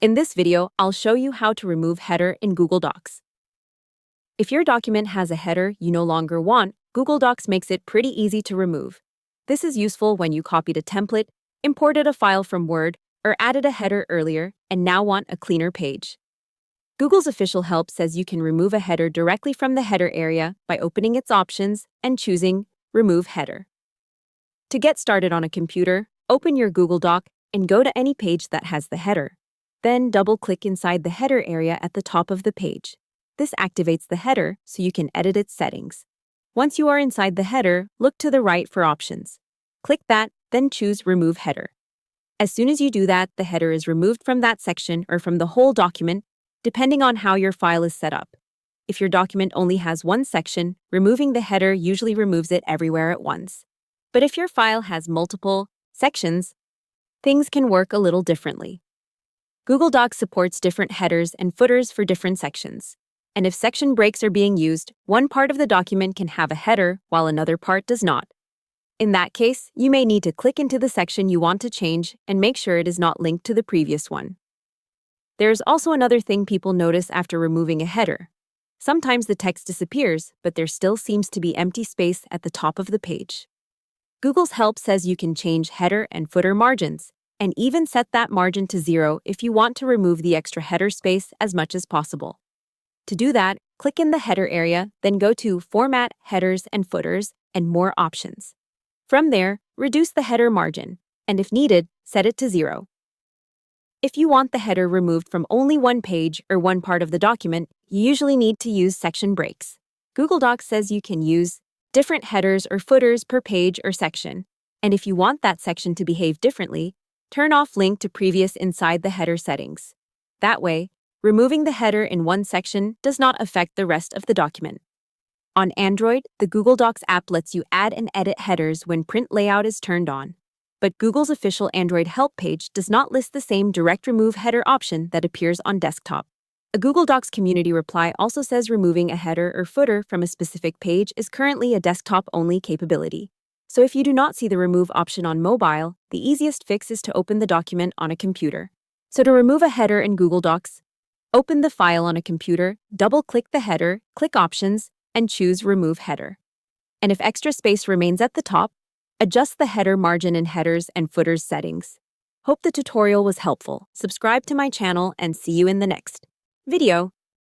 In this video, I'll show you how to remove header in Google Docs. If your document has a header you no longer want, Google Docs makes it pretty easy to remove. This is useful when you copied a template, imported a file from Word, or added a header earlier and now want a cleaner page. Google's official help says you can remove a header directly from the header area by opening its options and choosing Remove Header. To get started on a computer, open your Google Doc and go to any page that has the header. Then double-click inside the header area at the top of the page. This activates the header so you can edit its settings. Once you are inside the header, look to the right for options. Click that, then choose Remove Header. As soon as you do that, the header is removed from that section or from the whole document, depending on how your file is set up. If your document only has one section, removing the header usually removes it everywhere at once. But if your file has multiple sections, things can work a little differently. Google Docs supports different headers and footers for different sections. And if section breaks are being used, one part of the document can have a header while another part does not. In that case, you may need to click into the section you want to change and make sure it is not linked to the previous one. There's also another thing people notice after removing a header. Sometimes the text disappears, but there still seems to be empty space at the top of the page. Google's help says you can change header and footer margins, and even set that margin to 0 if you want to remove the extra header space as much as possible. To do that, click in the header area, then go to Format, Headers and Footers, and More Options. From there, reduce the header margin, and if needed, set it to 0. If you want the header removed from only one page or one part of the document, you usually need to use section breaks. Google Docs says you can use different headers or footers per page or section, and if you want that section to behave differently, turn off Link to Previous inside the header settings. That way, removing the header in one section does not affect the rest of the document. On Android, the Google Docs app lets you add and edit headers when print layout is turned on. But Google's official Android help page does not list the same direct remove header option that appears on desktop. A Google Docs community reply also says removing a header or footer from a specific page is currently a desktop-only capability. So if you do not see the remove option on mobile, the easiest fix is to open the document on a computer. So to remove a header in Google Docs, open the file on a computer, double-click the header, click Options, and choose Remove Header. And if extra space remains at the top, adjust the header margin in Headers and Footers settings. Hope the tutorial was helpful. Subscribe to my channel and see you in the next video.